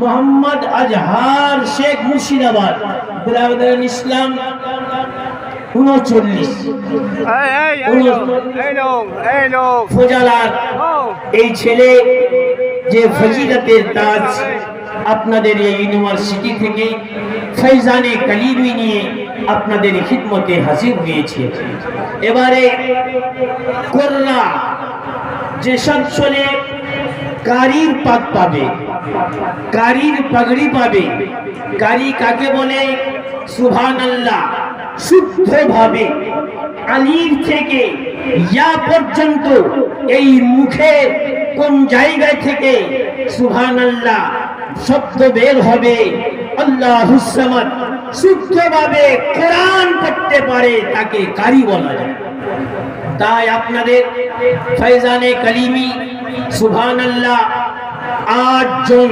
মোহাম্মদ আজহার Sheikh Murshidabad brother ইসলাম 39 ফজলার এই ছেলে যে ফজিলতের তাজ আপনাদের এই ইউনিভার্সিটি থেকে ফৈজানে কালিমি নিয়ে আপনাদের খিদমতে হাজির হয়েছে। এবারে কোররা যে সব চলে কারির পাক পাবে, কারির পাগড়ি পাবে। কারি কাকে বলে? সুবহানাল্লাহ, শুদ্ধভাবে আলির থেকে ইয়া পর্যন্ত এই মুখে কোন জায়গা থেকে সুবহানাল্লাহ শব্দ বের হবে, আল্লাহুস সামাদ, শুদ্ধভাবে কোরআন পড়তে পারে তাকে কারি বলা যায়। তাই আপনাদের ফৈজানে কালিমি সুবহানাল্লাহ 8 জন